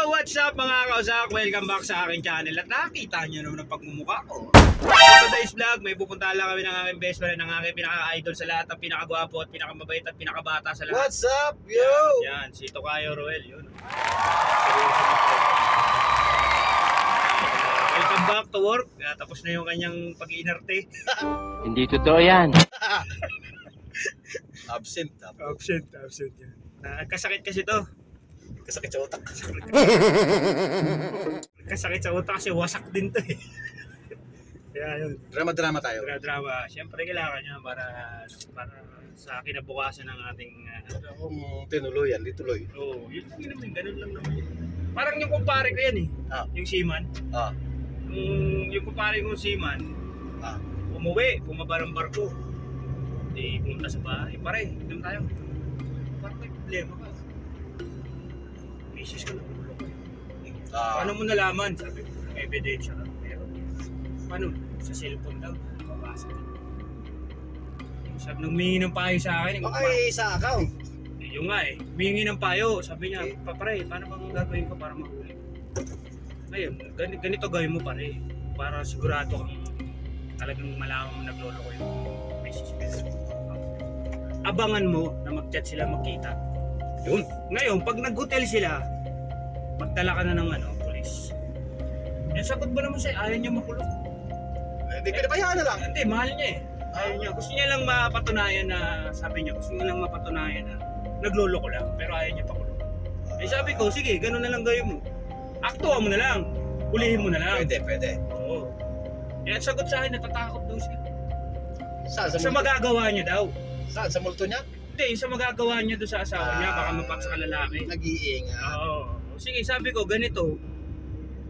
What's up mga kausak? Welcome back sa aking channel. At nakita nyo naman ang pagmumukha ko. For today's vlog, may pupuntahan lang kami ng aking best friend, ng aking pinaka-idol sa lahat, ang pinaka-gwapo at pinaka-mabait at pinaka-bata sa lahat. What's up, yo? Yan, si Tokayo Roel, yun. Welcome back to work. Tapos na yung kanyang pag-iinarte. Hindi totoo yan. Absent. Absent yan. Kasakit kasi to. Kasakit sa utak. Kasakit sa utak kasi wasak din to eh. Kaya yun. Drama tayo. Drama. Siyempre kailangan niya para sa kinabukasan ng ating Kung tinuloy yan, di tuloy. oh, yun lang naman, ganun lang naman. Parang yung kumpare ko yan eh. Yung seaman. Yung kumpare ko seaman. Umuwi, bumaba ng barko. Di pumunta sa bahay. Pare, inom tayo. Parang may problema ka. Misis ko na ulo ko. Paano mo nalaman? Sabi ko, may ebidensya ka. Pero, paano? Sa cellphone daw. Babasa. Sabi nung humingi ng payo sa akin. Baka sa account. Yung nga eh. Humingi ng payo. Sabi niya, pare, paano bang gagawin ko para mahuli? Ngayon, ganito gawin mo pare. Para sigurado kang talagang malaman mo naglolo ko yung message. Abangan mo na mag-chat sila magkita. Yun. Ngayon, pag nag-hotel sila, magdala ka na ng pulis. Yung sagot ba naman siya, ayaw niya makulong. Hindi, pinabayaan na lang. Hindi, mahal niya eh. Ayaw niya. Gusto niya lang mapatunayan na, sabi niya, gusto niya lang mapatunayan na naglolo ko lang, pero ayaw niya pakulong. Eh sabi ko, sige, ganun na lang gawin mo. Aktuhan mo na lang. Hulihin mo na lang. Pwede. Oo. Yan sagot sa akin, natatakot daw siya. Saan? Sa magagawa niya daw. Saan? Sa multo niya? Hindi, sa magagawa niya doon sa asawa niya, baka mapaksa ka lalaki. Nag-iingat. Oo. Sige, sabi ko, ganito.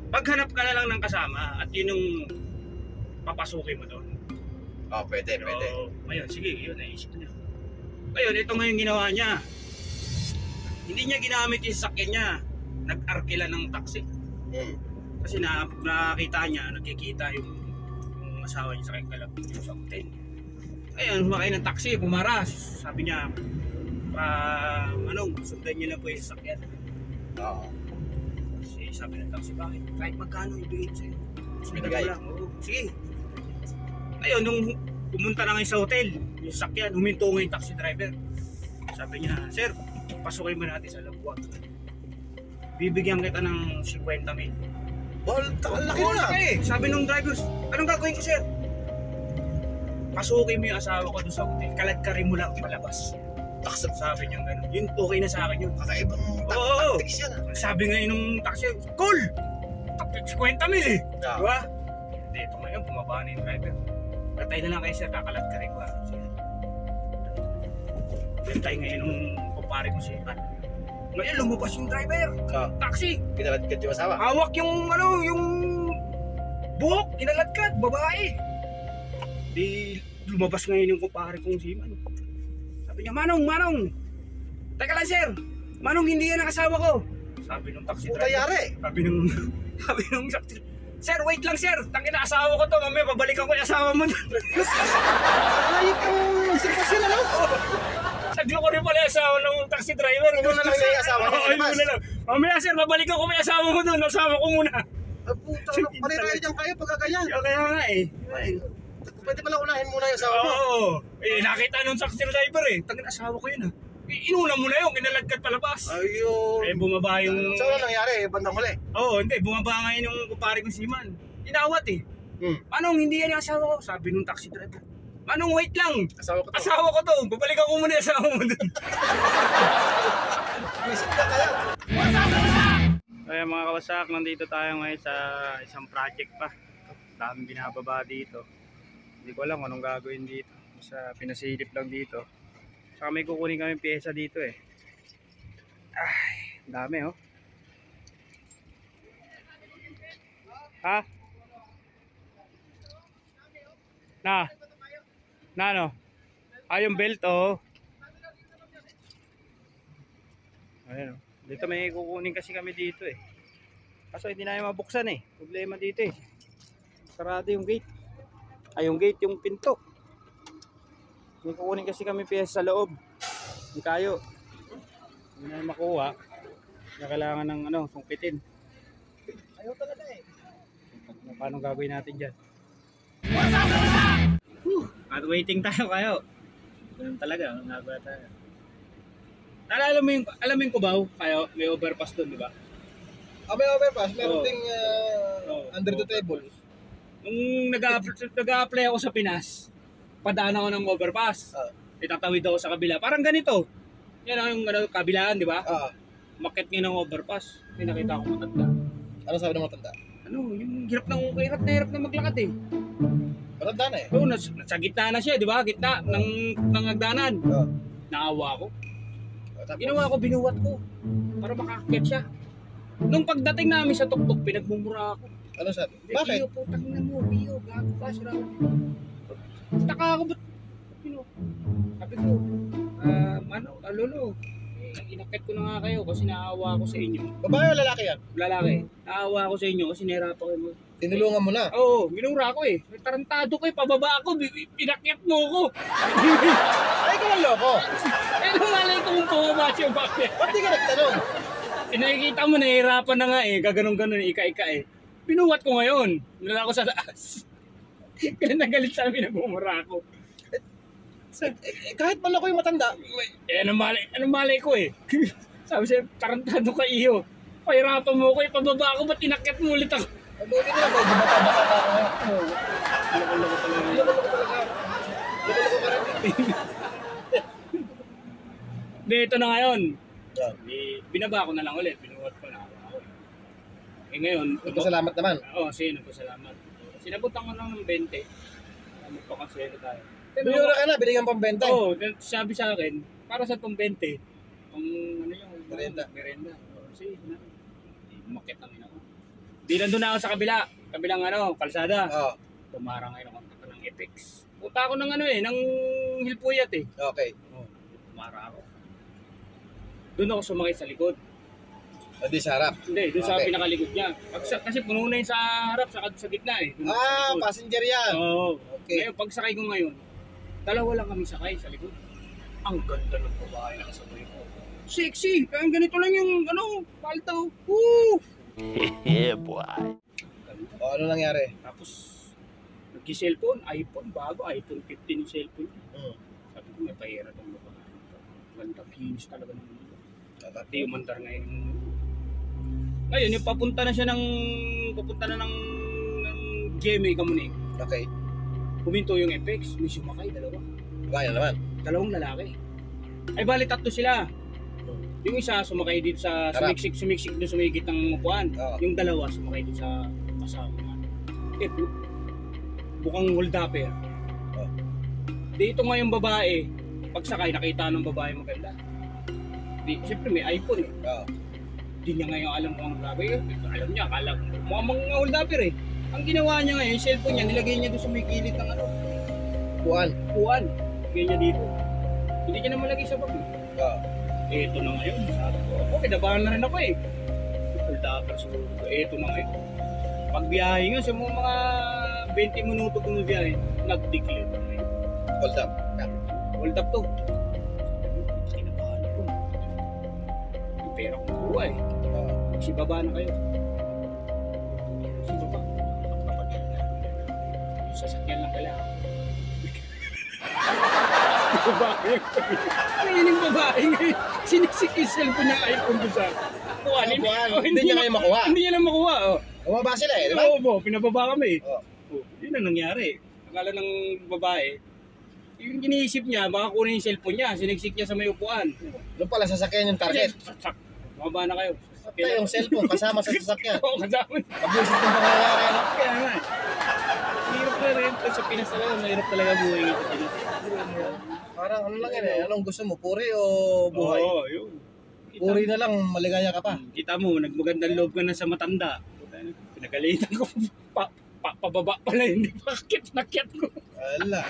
Paghanap ka na lang ng kasama at yun yung papasukin mo doon. Pwede. Ngayon, sige, yun, naisip niya. Ngayon, ito ngayon ginawa niya. Hindi niya ginamit yung sasakyan niya. Nag-arkila ng taxi. Kasi nakita niya, nakikita yung asawa niya sa kanyang kalapit sa hotel. Ayun, sumakay ng taxi, pumaras. Sabi niya, sundan niyo lang po yung sasakyan. Kasi sabi ng taxi, bakit? Kahit magkano ibigin sa'yo. Binigay. Sige. Ayun, nung pumunta na ngayon sa hotel, yung sasakyan, huminto nga yung taxi driver. Sabi niya, sir, pasukin mo natin sa labuan. Bibigyan kita ng 50 mil. Laki na. Sabi nung driver, anong gagawin ko sir? Pasukin mo yung asawa ko doon sa hotel, kaladkarin mo lang palabas. Sabi niya gano'n, yun okay na sa akin yun. Kakaibang tactics yan. Sabi ngayon nung taxi, cool! 50 mil eh. Diba? Hindi, ito ngayon, bumaba na yung driver. Katay na lang kayo sir, kakaladkarin ko. Bentay ngayon nung kumpare ko siya. Ngayon lumabas yung driver, taxi. Kinaladkad yung asawa. Hawak yung yung buhok, kinaladkad, babae. Di lumabas ngayon yung kumpare kong si Manong. Sabi niya, Manong. Teka lang sir, Manong hindi yan ang asawa ko. Sabi nung taxi driver. Utayari. Sabi nung taxi. Sir, wait lang sir, tangina asawa ko to, mamaya babalikan ko yung asawa mo. Ayok yung sirkasyon na lang. Saglo ko rin pala yung asawa ng taxi driver. Ito na lang yung asawa niya. Ayun na lang. Mamaya sir, babalikan ko may asawa mo doon. Asawa ko muna. Puta, pare-pare dyan kayo pagkagayan. Kaya nga eh. Pwede pala unahin muna yung asawa mo. Oo. Nakita nung taxi driver eh. Tangin asawa ko yun ah. Inuna mo na yun, kinaladkad palabas. Ayun. Bumaba yung... So ano nangyari? Bandang huli? Oo, hindi. Bumaba ngayon yung kumpare kong siman. Inawat eh. Manong, hindi yan yung asawa ko. Sabi nung taxi driver. Manong, wait lang. Asawa ko to. Babalikan ko muna yung asawa mo dun. Isip na kaya. Kaya mga kawasak, nandito tayo ngayon sa isang project pa. Daming binababa dito. Hindi ko alam anong gagawin dito. Sa pinasilip lang dito. Saka may kukunin kami pyesa dito eh. Ay, dami oh. Ha? Na ano? Yung belt oh. Ayan oh. Dito may kukunin kasi kami dito eh. Kaso hindi namin mabuksan eh. Problema dito eh. Sarado yung gate. Yung gate, yung pinto. May kukunin kasi kami pyesa sa loob. Hindi kayo. Hindi na makuha. na kailangan ng ano, sungkitin. Ayaw talaga eh. Paano gagawin natin dyan? At waiting tayo kayo. Ganun talaga, nagawa tayo. Alam mo yung Cubao, kayo, may overpass doon, di ba? May overpass, meron Oo. ding under the table. Nung nag-a-apply ako sa Pinas, padaan ako ng overpass. Itatawid ako sa kabila. Parang ganito. Yan ang yung ano, kabilaan, di ba? Makit ngayon ng overpass. May nakita ako matanda. Ano sabi ng matanda? Ano, yung hirap na maglakad eh. Matanda na eh. Oo, nasa gitna na siya, di ba? Gitna ng hagdanan. Naawa ako. Ginawa ko, binuwat ko. Para makakakit siya. Nung pagdating namin sa tuktok, pinagmumura ako. Ano sabi? Bakit? Iyo, putang na mo, Iyo, gago ka, sira. Taka ako, ba't? Sabi ko, lolo, inakit ko na nga kayo kasi naawa ako sa inyo. Babae o lalaki yan? Lalaki, naawa ako sa inyo kasi nahirapan kayo. Tinulungan mo na. Oo, minura ko eh. Tarantado ko eh, pababa ako, pinakyat mo ko. Ay, ka lang loko. Eh, malay ko kung pababa siya, bakit? Ba't di ka nagtanong? Nakikita mo, nahihirapan na nga eh, gaganong-ganon, ika-ika eh. Pinuwat ko ngayon, nila ko sa taas. Kaya nagalit sa amin, nagmumura ako. Kahit man ako yung matanda. Eh, anong malay ko eh. Sabi siya, tarantado ka iyo. Pahirapan mo ko, ipababa ako, ba't inakyat mo ulit ako? Mabuti na lang, may bumata-bata pa ako. Loko-loko talaga. Loko-loko talaga. Loko-loko ka rin eh. Dito na ngayon. Yeah. Binaba ko na lang ulit, binuwat ko na ako. Eh ngayon, Salamat naman. Oo, salamat. Sinabutan ko lang ng 20. Magpakaswelo tayo. Binura ka na, binigyan pang benta. Oo, sabi sa akin, para sa pang 20, pang ano yung Merenda. Sige, na. Umakit namin ako. Di nandun na ako sa kabilang ano, kalsada. Oo. Tumara ngayon ako ng Apex. Puta ako ng ano eh, ng Hilpuyat eh. Okay. Tumara ako. Doon ako sumakay sa likod. Hindi sa harap. Hindi, doon sa Okay. pinakalikod niya. Kasi puno na yung sa harap, sa gitna eh. Doon sa likod. Passenger yan. Oo. Okay. Ngayon, pag sakay ko ngayon, dalawa lang kami sakay sa likod. Ang ganda ng babae na kasabay ko. Sexy! Kaya ganito lang yung, ano, palto. Woo! Yeah, boy. O, ano nangyari? Tapos, nag-cellphone, iPhone, bago, iPhone 15 yung cellphone. Sabi ko, may pahira itong babae. Ganda, kinis talaga ng mundo. Hindi umandar ngayon. Ngayon, yung papunta na ng GMA Kamuning. Okay. Huminto yung Apex, may sumakay, dalawa. Gaya naman. Dalawang lalaki. Ay bali tatlo sila. Yung isa sumakay dito sa Harap. sumiksik doon sa may gitnang upuan. Oo. Yung dalawa sumakay dito sa kasama. Eh, bukang hold-upper. Oo. Dito nga yung babae, pagsakay nakita ng babae maganda. Siyempre may iPhone eh. Oo. Hindi niya ngayon alam kung ang grabe. Alam niya, akala mukhang mga hold-upper eh. Ang ginawa niya ngayon, yung cellphone niya, nilagay niya doon sa may gilid ng ano, upuan. Lagay niya dito. Hindi niya naman lagay sa bag. Oo. Ito na ngayon. Sabi ko, ako, kinabahan na rin ako eh. Hold-upper siguro. Ito na ngayon. Pagbiyahe nga, sa mga 20 minuto kung biyahe, nag-declare na ngayon. Hold up. Hold up to. Kinabahan ako. Yung pera kong kuha eh. Magsibaba na kayo. Magsibaba. Yung sasakyan lang pala. Babae. Ngayon yung babae ngayon. Sinisik yung cellphone niya iPhone ko sa kuhaan. Hindi niya kayo makuha. Hindi niya lang makuha. Oh. Bumaba sila eh, di ba? Oo po, pinababa kami. Oo. Oh, yun ang nangyari. Akala ng babae, yung iniisip niya, baka kunin yung cellphone niya, siniksik niya sa may upuan. Doon pala sasakyan yung target. Bumaba na kayo. Patay yung cellphone kasama sa sasakyan. Oo, kasama. Pabusit yung pangyayari, no? Kaya nga. Hirap na rin. Sa Pinas talaga, mahirap talaga buhay nga sa Pinas. Parang ano lang yan eh. Anong gusto mo? Puri o buhay? Oo, yun. Puri na lang, maligaya ka pa. Kita mo, nagmagandang loob ka na sa matanda. Pinagalitan ko. Pababa pala, hindi pa nakyat ko. Wala.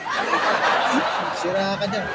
Sira ka dyan.